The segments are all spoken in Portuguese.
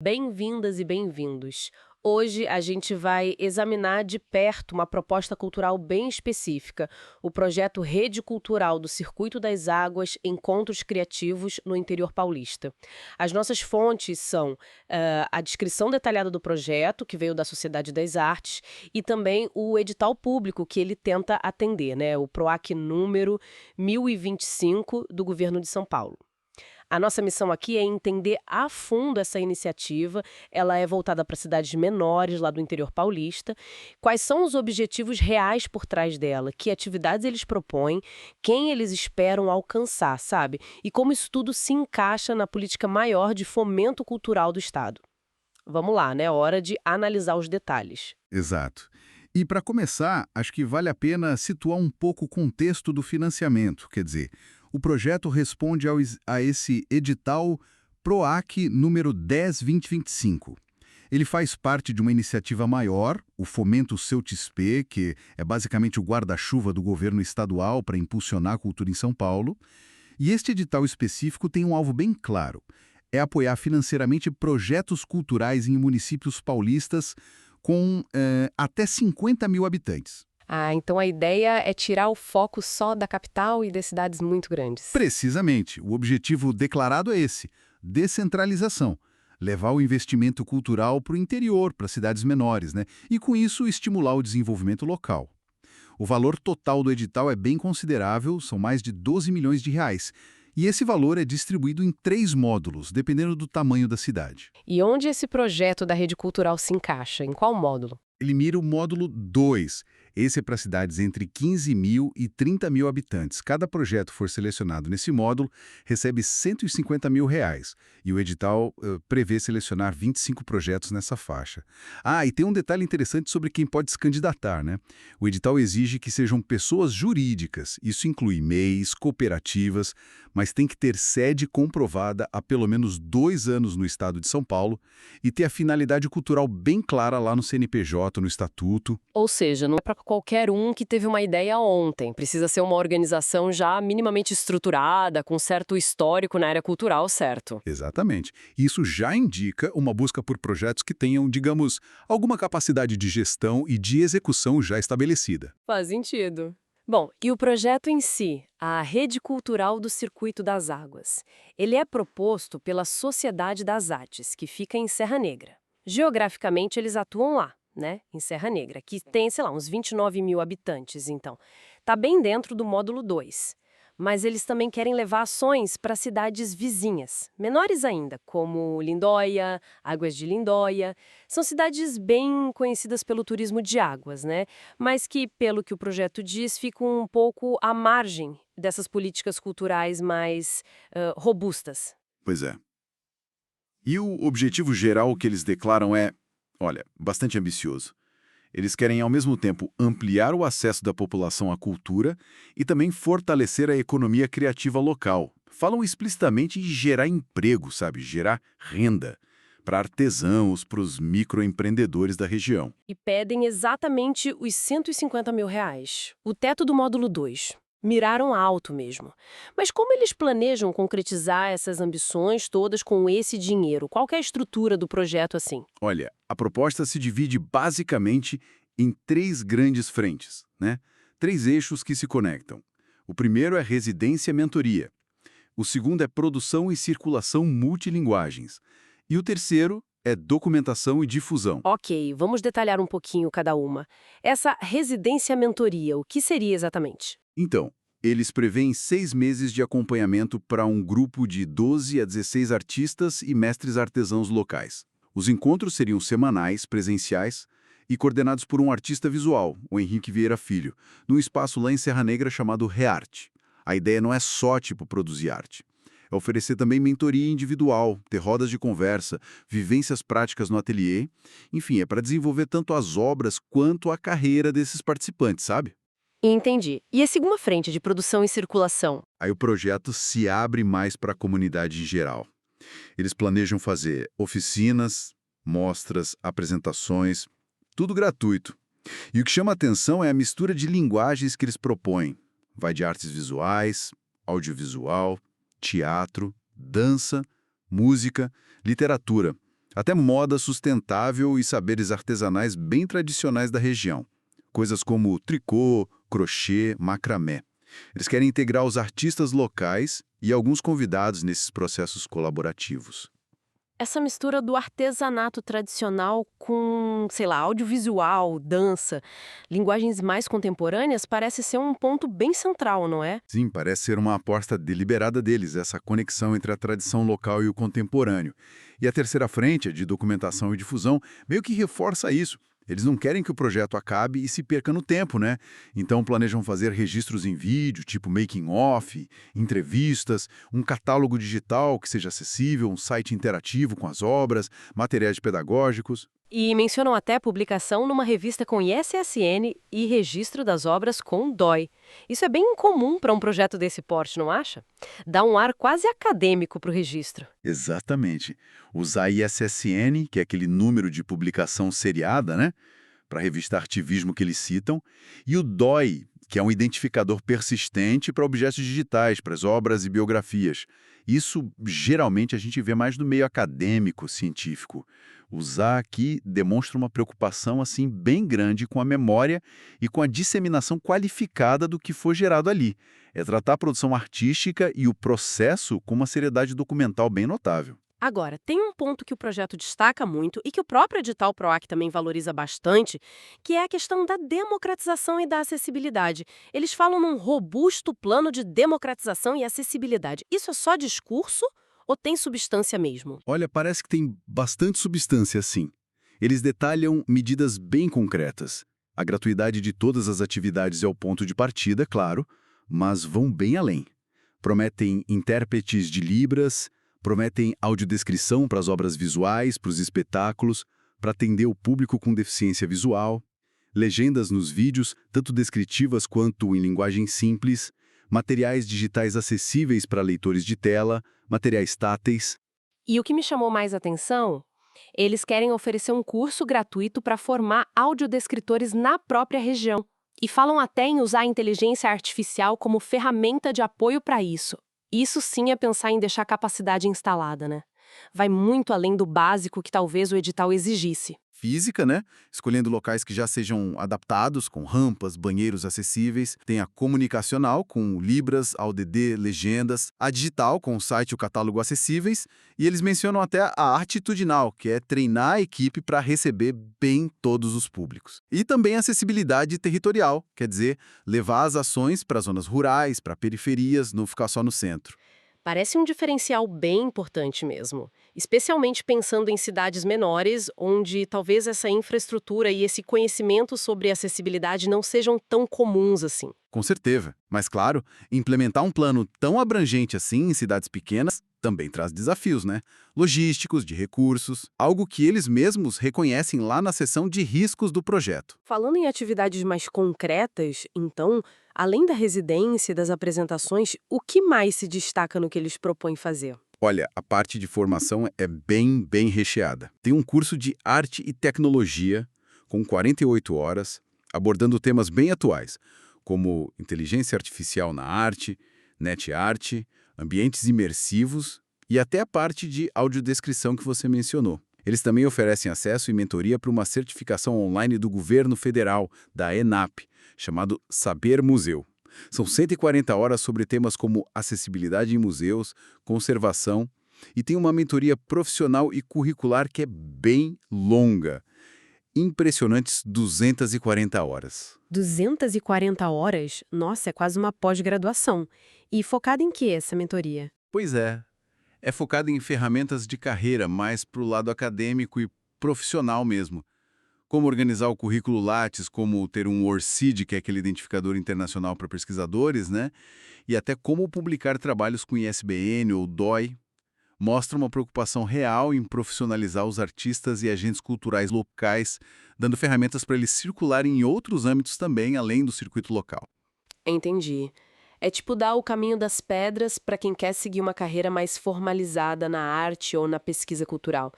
Bem-vindas e bem-vindos. Hoje a gente vai examinar de perto uma proposta cultural bem específica, o projeto Rede Cultural do Circuito das Águas Encontros Criativos no Interior Paulista. As nossas fontes são a descrição detalhada do projeto, que veio da Sociedade das Artes, e também o edital público que ele tenta atender, né? O PROAC número 1025 do Governo de São Paulo. A nossa missão aqui é entender a fundo essa iniciativa. Ela é voltada para cidades menores lá do interior paulista. Quais são os objetivos reais por trás dela? Que atividades eles propõem? Quem eles esperam alcançar, sabe? E como isso tudo se encaixa na política maior de fomento cultural do Estado. Vamos lá, né? Hora de analisar os detalhes. Exato. E para começar, acho que vale a pena situar um pouco o contexto do financiamento. Quer dizer, o projeto responde a esse edital PROAC número 10/2025. Ele faz parte de uma iniciativa maior, o Fomento Seu-XP, que é basicamente o guarda-chuva do governo estadual para impulsionar a cultura em São Paulo. E este edital específico tem um alvo bem claro: é apoiar financeiramente projetos culturais em municípios paulistas com até 50 mil habitantes. Ah, então a ideia é tirar o foco só da capital e das cidades muito grandes. Precisamente, o objetivo declarado é esse: descentralização. Levar o investimento cultural para o interior, para cidades menores, né? E com isso estimular o desenvolvimento local. O valor total do edital é bem considerável, são mais de 12 milhões de reais. E esse valor é distribuído em 3 módulos, dependendo do tamanho da cidade. E onde esse projeto da rede cultural se encaixa? Em qual módulo? Ele mira o módulo 2. Esse é para cidades entre 15 mil e 30 mil habitantes. Cada projeto for selecionado nesse módulo recebe 150 mil reais. E o edital prevê selecionar 25 projetos nessa faixa. Ah, e tem um detalhe interessante sobre quem pode se candidatar, né? O edital exige que sejam pessoas jurídicas. Isso inclui MEIs, cooperativas, mas tem que ter sede comprovada há pelo menos 2 anos no estado de São Paulo e ter a finalidade cultural bem clara lá no CNPJ, no estatuto. Ou seja, não é para qualquer um que teve uma ideia ontem. Precisa ser uma organização já minimamente estruturada, com certo histórico na área cultural, certo? Exatamente. Isso já indica uma busca por projetos que tenham, digamos, alguma capacidade de gestão e de execução já estabelecida. Faz sentido. Bom, e o projeto em si, a Rede Cultural do Circuito das Águas, ele é proposto pela Sociedade das Artes, que fica em Serra Negra. Geograficamente, eles atuam lá, né, em Serra Negra, que tem, sei lá, uns 29 mil habitantes, então. Tá bem dentro do módulo 2. Mas eles também querem levar ações para cidades vizinhas, menores ainda, como Lindóia, Águas de Lindóia. São cidades bem conhecidas pelo turismo de águas, né? Mas que, pelo que o projeto diz, ficam um pouco à margem dessas políticas culturais mais robustas. Pois é. E o objetivo geral que eles declaram é, olha, bastante ambicioso. Eles querem, ao mesmo tempo, ampliar o acesso da população à cultura e também fortalecer a economia criativa local. Falam explicitamente em gerar emprego, sabe? Gerar renda para artesãos, para os microempreendedores da região. E pedem exatamente os 150 mil reais, o teto do módulo 2. Miraram alto mesmo. Mas como eles planejam concretizar essas ambições todas com esse dinheiro? Qual que é a estrutura do projeto assim? Olha, a proposta se divide basicamente em 3 grandes frentes, né? 3 eixos que se conectam. O primeiro é residência e mentoria. O segundo é produção e circulação multilinguagens. E o terceiro é documentação e difusão. Ok, vamos detalhar um pouquinho cada uma. Essa residência-mentoria, o que seria exatamente? Então, eles prevêem 6 meses de acompanhamento para um grupo de 12 a 16 artistas e mestres artesãos locais. Os encontros seriam semanais, presenciais e coordenados por um artista visual, o Henrique Vieira Filho, num espaço lá em Serra Negra chamado Rearte. A ideia não é só, produzir arte. É oferecer também mentoria individual, ter rodas de conversa, vivências práticas no ateliê. Enfim, é para desenvolver tanto as obras quanto a carreira desses participantes, sabe? Entendi. E a segunda frente de produção e circulação? Aí o projeto se abre mais para a comunidade em geral. Eles planejam fazer oficinas, mostras, apresentações, tudo gratuito. E o que chama atenção é a mistura de linguagens que eles propõem. Vai de artes visuais, audiovisual, teatro, dança, música, literatura. Até moda sustentável e saberes artesanais bem tradicionais da região. Coisas como tricô, crochê, macramé. Eles querem integrar os artistas locais e alguns convidados nesses processos colaborativos. Essa mistura do artesanato tradicional com, sei lá, audiovisual, dança, linguagens mais contemporâneas parece ser um ponto bem central, não é? Sim, parece ser uma aposta deliberada deles, essa conexão entre a tradição local e o contemporâneo. E a terceira frente, a de documentação e difusão, meio que reforça isso. Eles não querem que o projeto acabe e se perca no tempo, né? Então planejam fazer registros em vídeo, tipo making of, entrevistas, um catálogo digital que seja acessível, um site interativo com as obras, materiais pedagógicos. E mencionam até publicação numa revista com ISSN e registro das obras com DOI. Isso é bem incomum para um projeto desse porte, não acha? Dá um ar quase acadêmico para o registro. Exatamente. Usar ISSN, que é aquele número de publicação seriada, né? Para a revista Artivismo que eles citam, e o DOI, que é um identificador persistente para objetos digitais, para as obras e biografias. Isso, geralmente, a gente vê mais no meio acadêmico, científico. Usar aqui demonstra uma preocupação assim bem grande com a memória e com a disseminação qualificada do que foi gerado ali. É tratar a produção artística e o processo com uma seriedade documental bem notável. Agora, tem um ponto que o projeto destaca muito e que o próprio edital PROAC também valoriza bastante, que é a questão da democratização e da acessibilidade. Eles falam num robusto plano de democratização e acessibilidade. Isso é só discurso ou tem substância mesmo? Olha, parece que tem bastante substância, sim. Eles detalham medidas bem concretas. A gratuidade de todas as atividades é o ponto de partida, claro, mas vão bem além. Prometem intérpretes de Libras, prometem audiodescrição para as obras visuais, para os espetáculos, para atender o público com deficiência visual, legendas nos vídeos, tanto descritivas quanto em linguagem simples, materiais digitais acessíveis para leitores de tela, materiais táteis. E o que me chamou mais atenção, eles querem oferecer um curso gratuito para formar audiodescritores na própria região. E falam até em usar a inteligência artificial como ferramenta de apoio para isso. Isso sim é pensar em deixar a capacidade instalada, né? Vai muito além do básico que talvez o edital exigisse. Física, né? Escolhendo locais que já sejam adaptados, com rampas, banheiros acessíveis. Tem a comunicacional, com Libras, AUDD, legendas. A digital, com o site e o catálogo acessíveis. E eles mencionam até a atitudinal, que é treinar a equipe para receber bem todos os públicos. E também a acessibilidade territorial, quer dizer, levar as ações para zonas rurais, para periferias, não ficar só no centro. Parece um diferencial bem importante mesmo, especialmente pensando em cidades menores, onde talvez essa infraestrutura e esse conhecimento sobre acessibilidade não sejam tão comuns assim. Com certeza. Mas, claro, implementar um plano tão abrangente assim em cidades pequenas também traz desafios, né? Logísticos, de recursos, algo que eles mesmos reconhecem lá na seção de riscos do projeto. Falando em atividades mais concretas, então, além da residência e das apresentações, o que mais se destaca no que eles propõem fazer? Olha, a parte de formação é bem recheada. Tem um curso de arte e tecnologia, com 48 horas, abordando temas bem atuais, como inteligência artificial na arte, net art, ambientes imersivos e até a parte de audiodescrição que você mencionou. Eles também oferecem acesso e mentoria para uma certificação online do governo federal, da ENAP, chamado Saber Museu. São 140 horas sobre temas como acessibilidade em museus, conservação, e tem uma mentoria profissional e curricular que é bem longa. Impressionantes 240 horas. 240 horas? Nossa, é quase uma pós-graduação. E focada em que essa mentoria? Pois é focado em ferramentas de carreira, mais para o lado acadêmico e profissional mesmo. Como organizar o currículo Lattes, como ter um ORCID, que é aquele identificador internacional para pesquisadores, né? E até como publicar trabalhos com ISBN ou DOI. Mostra uma preocupação real em profissionalizar os artistas e agentes culturais locais, dando ferramentas para eles circularem em outros âmbitos também, além do circuito local. Entendi. É tipo dar o caminho das pedras para quem quer seguir uma carreira mais formalizada na arte ou na pesquisa cultural.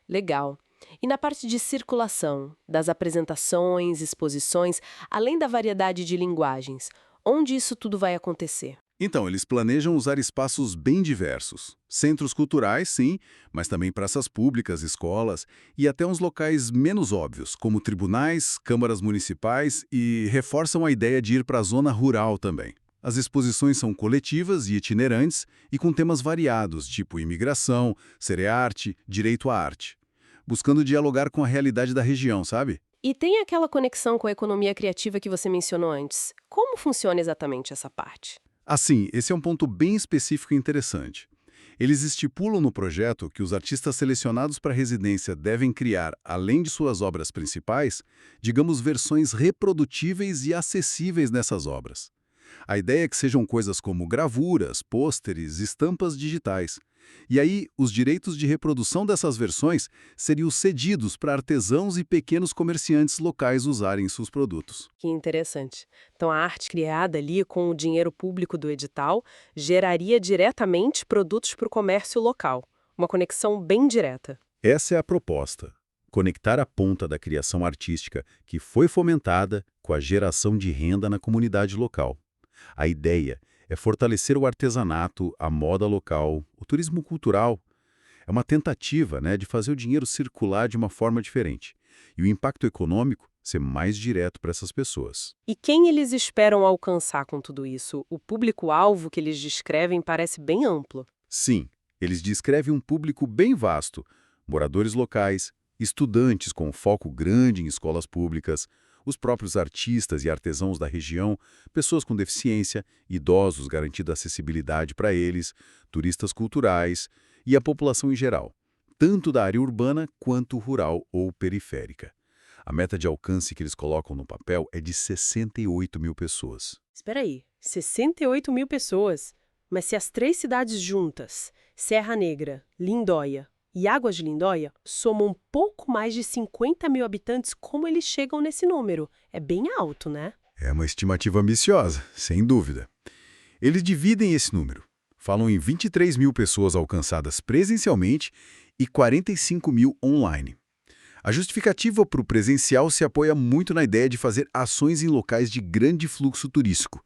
Legal. E na parte de circulação, das apresentações, exposições, além da variedade de linguagens, onde isso tudo vai acontecer? Então, eles planejam usar espaços bem diversos. Centros culturais, sim, mas também praças públicas, escolas e até uns locais menos óbvios, como tribunais, câmaras municipais e reforçam a ideia de ir para a zona rural também. As exposições são coletivas e itinerantes e com temas variados, tipo imigração, cerearte, direito à arte, buscando dialogar com a realidade da região, sabe? E tem aquela conexão com a economia criativa que você mencionou antes. Como funciona exatamente essa parte? Assim, esse é um ponto bem específico e interessante. Eles estipulam no projeto que os artistas selecionados para residência devem criar, além de suas obras principais, digamos, versões reprodutíveis e acessíveis nessas obras. A ideia é que sejam coisas como gravuras, pôsteres, estampas digitais. E aí, os direitos de reprodução dessas versões seriam cedidos para artesãos e pequenos comerciantes locais usarem seus produtos. Que interessante. Então, a arte criada ali com o dinheiro público do edital geraria diretamente produtos para o comércio local. Uma conexão bem direta. Essa é a proposta: conectar a ponta da criação artística que foi fomentada com a geração de renda na comunidade local. A ideia é fortalecer o artesanato, a moda local, o turismo cultural. É uma tentativa, né, de fazer o dinheiro circular de uma forma diferente e o impacto econômico ser mais direto para essas pessoas. E quem eles esperam alcançar com tudo isso? O público-alvo que eles descrevem parece bem amplo. Sim, eles descrevem um público bem vasto: moradores locais, estudantes com foco grande em escolas públicas, os próprios artistas e artesãos da região, pessoas com deficiência, idosos garantida acessibilidade para eles, turistas culturais e a população em geral, tanto da área urbana quanto rural ou periférica. A meta de alcance que eles colocam no papel é de 68 mil pessoas. Espera aí, 68 mil pessoas. Mas se as três cidades juntas, Serra Negra, Lindóia e Águas de Lindóia, somam pouco mais de 50 mil habitantes, como eles chegam nesse número? É bem alto, né? É uma estimativa ambiciosa, sem dúvida. Eles dividem esse número. Falam em 23 mil pessoas alcançadas presencialmente e 45 mil online. A justificativa para o presencial se apoia muito na ideia de fazer ações em locais de grande fluxo turístico.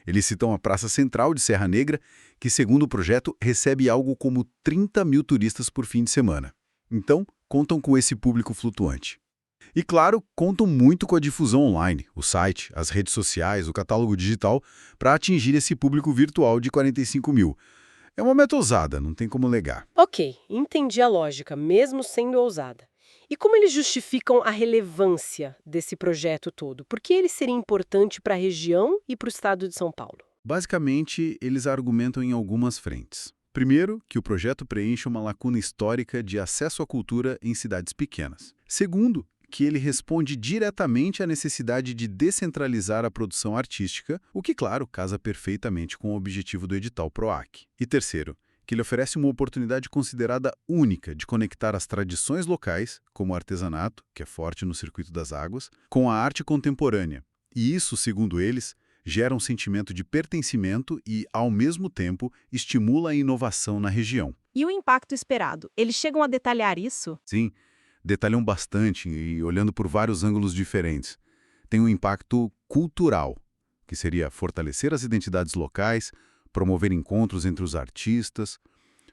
Eles citam a Praça Central de Serra Negra, que, segundo o projeto, recebe algo como 30 mil turistas por fim de semana. Então, contam com esse público flutuante. E, claro, contam muito com a difusão online, o site, as redes sociais, o catálogo digital, para atingir esse público virtual de 45 mil. É uma meta ousada, não tem como negar. Ok, entendi a lógica, mesmo sendo ousada. E como eles justificam a relevância desse projeto todo? Por que ele seria importante para a região e para o estado de São Paulo? Basicamente, eles argumentam em algumas frentes. Primeiro, que o projeto preenche uma lacuna histórica de acesso à cultura em cidades pequenas. Segundo, que ele responde diretamente à necessidade de descentralizar a produção artística, o que, claro, casa perfeitamente com o objetivo do edital PROAC. E terceiro, que ele oferece uma oportunidade considerada única de conectar as tradições locais, como o artesanato, que é forte no circuito das águas, com a arte contemporânea. E isso, segundo eles, gera um sentimento de pertencimento e, ao mesmo tempo, estimula a inovação na região. E o impacto esperado? Eles chegam a detalhar isso? Sim, detalham bastante e olhando por vários ângulos diferentes. Tem um impacto cultural, que seria fortalecer as identidades locais, promover encontros entre os artistas;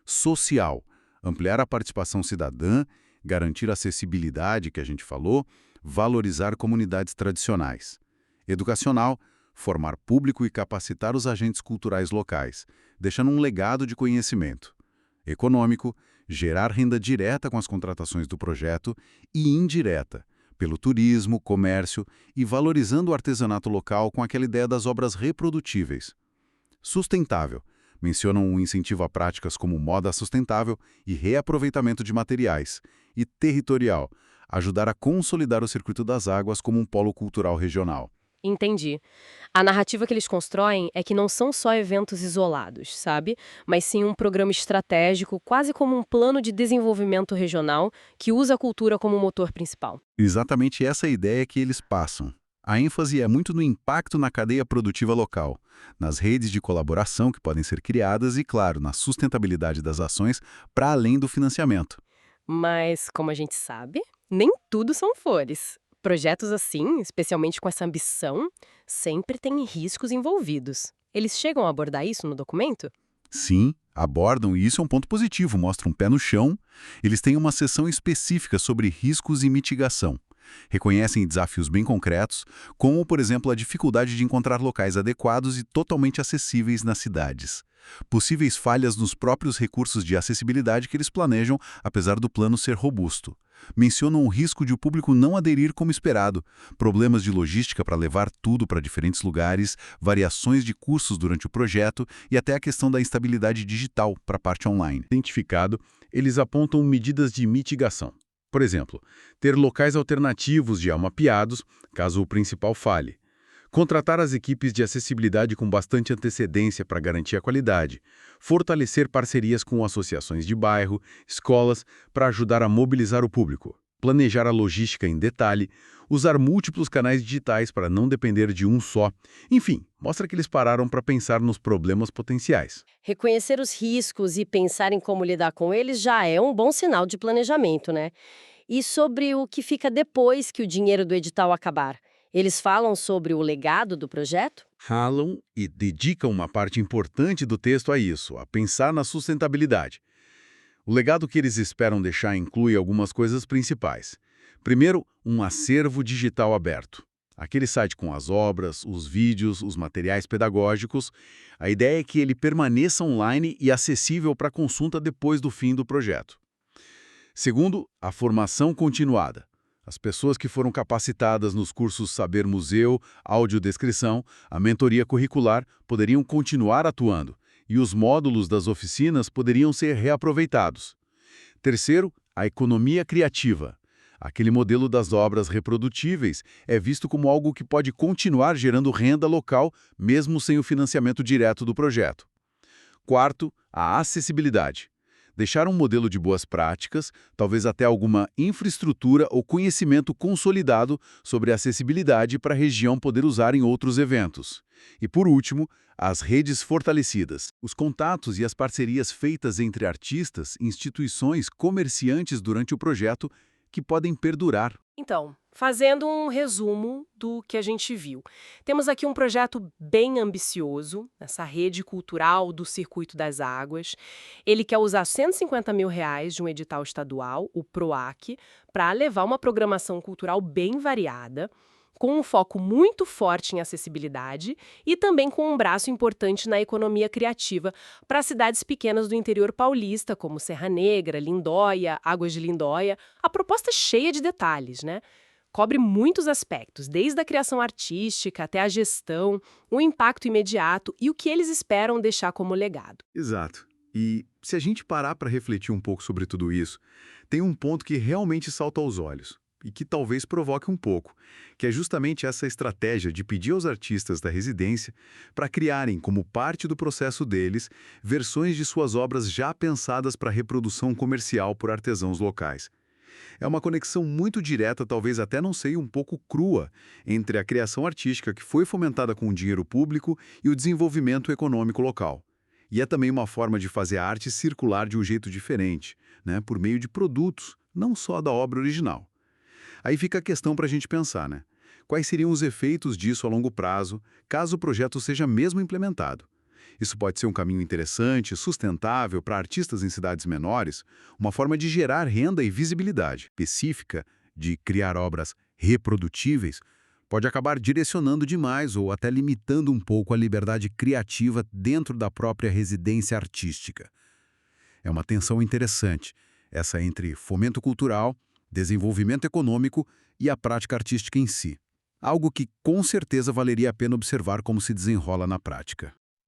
social, ampliar a participação cidadã, garantir a acessibilidade que a gente falou, valorizar comunidades tradicionais; educacional, formar público e capacitar os agentes culturais locais, deixando um legado de conhecimento; econômico, gerar renda direta com as contratações do projeto e indireta, pelo turismo, comércio e valorizando o artesanato local com aquela ideia das obras reprodutíveis. Sustentável, mencionam um incentivo a práticas como moda sustentável e reaproveitamento de materiais. E territorial, ajudar a consolidar o circuito das águas como um polo cultural regional. Entendi. A narrativa que eles constroem é que não são só eventos isolados, sabe? Mas sim um programa estratégico, quase como um plano de desenvolvimento regional que usa a cultura como motor principal. Exatamente essa é a ideia que eles passam. A ênfase é muito no impacto na cadeia produtiva local, nas redes de colaboração que podem ser criadas e, claro, na sustentabilidade das ações para além do financiamento. Mas, como a gente sabe, nem tudo são flores. Projetos assim, especialmente com essa ambição, sempre têm riscos envolvidos. Eles chegam a abordar isso no documento? Sim, abordam e isso é um ponto positivo, mostra um pé no chão. Eles têm uma seção específica sobre riscos e mitigação. Reconhecem desafios bem concretos, como, por exemplo, a dificuldade de encontrar locais adequados e totalmente acessíveis nas cidades. Possíveis falhas nos próprios recursos de acessibilidade que eles planejam, apesar do plano ser robusto. Mencionam o risco de o público não aderir como esperado, problemas de logística para levar tudo para diferentes lugares, variações de custos durante o projeto e até a questão da instabilidade digital para a parte online. Identificado, eles apontam medidas de mitigação. Por exemplo, ter locais alternativos já mapeados, caso o principal falhe. Contratar as equipes de acessibilidade com bastante antecedência para garantir a qualidade. Fortalecer parcerias com associações de bairro, escolas, para ajudar a mobilizar o público. Planejar a logística em detalhe. Usar múltiplos canais digitais para não depender de um só. Enfim, mostra que eles pararam para pensar nos problemas potenciais. Reconhecer os riscos e pensar em como lidar com eles já é um bom sinal de planejamento, né? E sobre o que fica depois que o dinheiro do edital acabar? Eles falam sobre o legado do projeto? Falam e dedicam uma parte importante do texto a isso, a pensar na sustentabilidade. O legado que eles esperam deixar inclui algumas coisas principais. Primeiro, um acervo digital aberto. Aquele site com as obras, os vídeos, os materiais pedagógicos. A ideia é que ele permaneça online e acessível para consulta depois do fim do projeto. Segundo, a formação continuada. As pessoas que foram capacitadas nos cursos Saber Museu, Audiodescrição, a mentoria curricular poderiam continuar atuando e os módulos das oficinas poderiam ser reaproveitados. Terceiro, a economia criativa. Aquele modelo das obras reprodutíveis é visto como algo que pode continuar gerando renda local, mesmo sem o financiamento direto do projeto. Quarto, a acessibilidade. Deixar um modelo de boas práticas, talvez até alguma infraestrutura ou conhecimento consolidado sobre acessibilidade para a região poder usar em outros eventos. E, por último, as redes fortalecidas. Os contatos e as parcerias feitas entre artistas, instituições, comerciantes durante o projeto que podem perdurar. Então, fazendo um resumo do que a gente viu. Temos aqui um projeto bem ambicioso, essa rede cultural do Circuito das Águas. Ele quer usar R$ 150 mil de um edital estadual, o PROAC, para levar uma programação cultural bem variada, com um foco muito forte em acessibilidade e também com um braço importante na economia criativa para cidades pequenas do interior paulista, como Serra Negra, Lindóia, Águas de Lindóia. A proposta é cheia de detalhes, né? Cobre muitos aspectos, desde a criação artística até a gestão, o impacto imediato e o que eles esperam deixar como legado. Exato. E se a gente parar para refletir um pouco sobre tudo isso, tem um ponto que realmente salta aos olhos e que talvez provoque um pouco, que é justamente essa estratégia de pedir aos artistas da residência para criarem, como parte do processo deles, versões de suas obras já pensadas para reprodução comercial por artesãos locais. É uma conexão muito direta, talvez até não sei, um pouco crua, entre a criação artística que foi fomentada com o dinheiro público e o desenvolvimento econômico local. E é também uma forma de fazer a arte circular de um jeito diferente, né, por meio de produtos, não só da obra original. Aí fica a questão para a gente pensar, né? Quais seriam os efeitos disso a longo prazo, caso o projeto seja mesmo implementado? Isso pode ser um caminho interessante, sustentável para artistas em cidades menores, uma forma de gerar renda e visibilidade específica, de criar obras reprodutíveis, pode acabar direcionando demais ou até limitando um pouco a liberdade criativa dentro da própria residência artística. É uma tensão interessante, essa entre fomento cultural, desenvolvimento econômico e a prática artística em si. Algo que com certeza valeria a pena observar como se desenrola na prática.